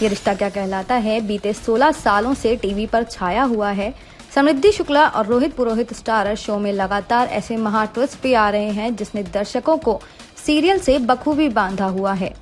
ये रिश्ता क्या कहलाता है बीते 16 सालों से टीवी पर छाया हुआ है। समृद्धि शुक्ला और रोहित पुरोहित स्टारर शो में लगातार ऐसे महा ट्विस्ट भी आ रहे हैं जिसने दर्शकों को सीरियल से बखूबी बांधा हुआ है।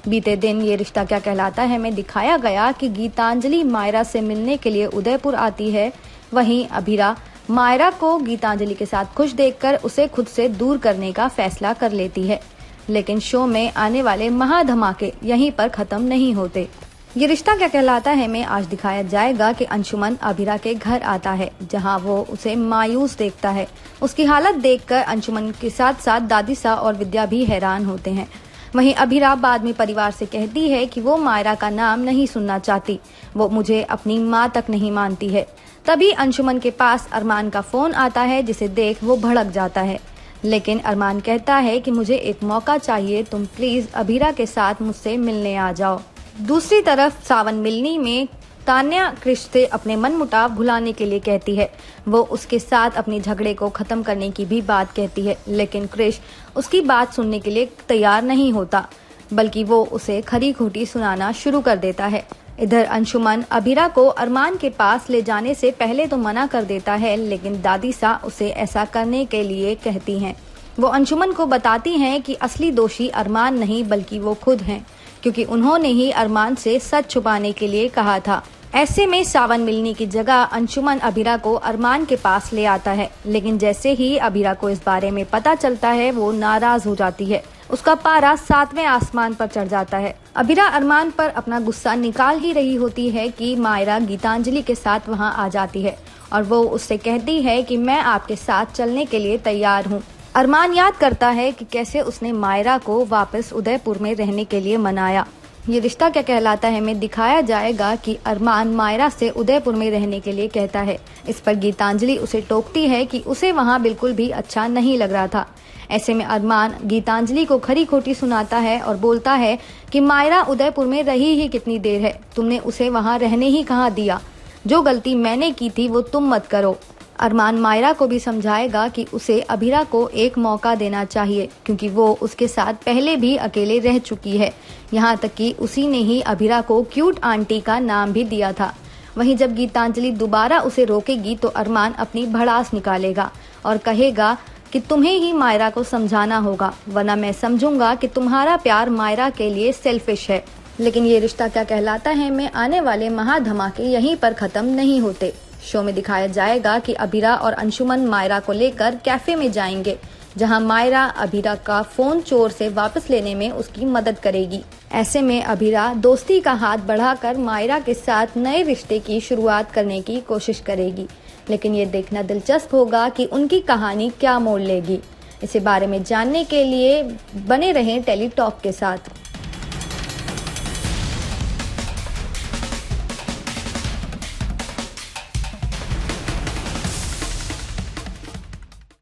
बीते दिन ये रिश्ता क्या कहलाता है में दिखाया गया कि गीतांजलि मायरा से मिलने के लिए उदयपुर आती है। वहीं अभिरा मायरा को गीतांजलि के साथ खुश देखकर उसे खुद से दूर करने का फैसला कर लेती है। लेकिन शो में आने वाले महाधमाके यहीं पर खत्म नहीं होते। ये रिश्ता क्या कहलाता है में आज दिखाया जाएगा कि अंशुमन अभिरा के घर आता है, जहां वो उसे मायूस देखता है। उसकी हालत देखकर अंशुमन के साथ साथ दादीसा और विद्या भी हैरान होते हैं। वहीं अभिरा बाद में परिवार से कहती है कि वो मायरा का नाम नहीं सुनना चाहती, वो मुझे अपनी माँ तक नहीं मानती है। तभी अंशुमन के पास अरमान का फोन आता है, जिसे देख वो भड़क जाता है। लेकिन अरमान कहता है कि मुझे एक मौका चाहिए, तुम प्लीज अभिरा के साथ मुझसे मिलने आ जाओ। दूसरी तरफ सावन मिलनी में तान्या क्रिश से अपने मनमुटाव भुलाने के लिए कहती है। वो उसके साथ अपने झगड़े को खत्म करने की भी बात कहती है, लेकिन क्रिश उसकी बात सुनने के लिए तैयार नहीं होता, बल्कि वो उसे खरी खोटी सुनाना शुरू कर देता है। इधर अंशुमन अभिरा को अरमान के पास ले जाने से पहले तो मना कर देता है, लेकिन दादीसा उसे ऐसा करने के लिए कहती हैं। वो अंशुमन को बताती हैं कि असली दोषी अरमान नहीं बल्कि वो खुद हैं, क्योंकि उन्होंने ही अरमान से सच छुपाने के लिए कहा था। ऐसे में सावन मिलने की जगह अंशुमन अभिरा को अरमान के पास ले आता है, लेकिन जैसे ही अभिरा को इस बारे में पता चलता है वो नाराज हो जाती है। उसका पारा 7वें आसमान पर चढ़ जाता है। अभिरा अरमान पर अपना गुस्सा निकाल ही रही होती है कि मायरा गीतांजलि के साथ वहां आ जाती है और वो उससे कहती है कि मैं आपके साथ चलने के लिए तैयार हूँ। अरमान याद करता है कि कैसे उसने मायरा को वापस उदयपुर में रहने के लिए मनाया। ये रिश्ता क्या कहलाता है में दिखाया जाएगा कि अरमान मायरा से उदयपुर में रहने के लिए कहता है। इस पर गीतांजलि उसे टोकती है कि उसे वहां बिल्कुल भी अच्छा नहीं लग रहा था। ऐसे में अरमान गीतांजलि को खरी खोटी सुनाता है और बोलता है कि मायरा उदयपुर में रही ही कितनी देर है, तुमने उसे वहां रहने ही कहाँ दिया। जो गलती मैंने की थी वो तुम मत करो। अरमान मायरा को भी समझाएगा कि उसे अभिरा को एक मौका देना चाहिए, क्योंकि वो उसके साथ पहले भी अकेले रह चुकी है। यहाँ तक कि उसी ने ही अभिरा को क्यूट आंटी का नाम भी दिया था। वहीं जब गीतांजलि दोबारा उसे रोकेगी तो अरमान अपनी भड़ास निकालेगा और कहेगा कि तुम्हें ही मायरा को समझाना होगा, वरना मैं समझूंगा कि तुम्हारा प्यार मायरा के लिए सेल्फिश है। लेकिन ये रिश्ता क्या कहलाता है में आने वाले महाधमाके यहीं पर खत्म नहीं होते। शो में दिखाया जाएगा कि अभिरा और अंशुमन मायरा को लेकर कैफे में जाएंगे, जहां मायरा अभिरा का फोन चोर से वापस लेने में उसकी मदद करेगी। ऐसे में अभिरा दोस्ती का हाथ बढ़ाकर मायरा के साथ नए रिश्ते की शुरुआत करने की कोशिश करेगी। लेकिन ये देखना दिलचस्प होगा कि उनकी कहानी क्या मोड़ लेगी। इसी बारे में जानने के लिए बने रहें टेली टॉक के साथ।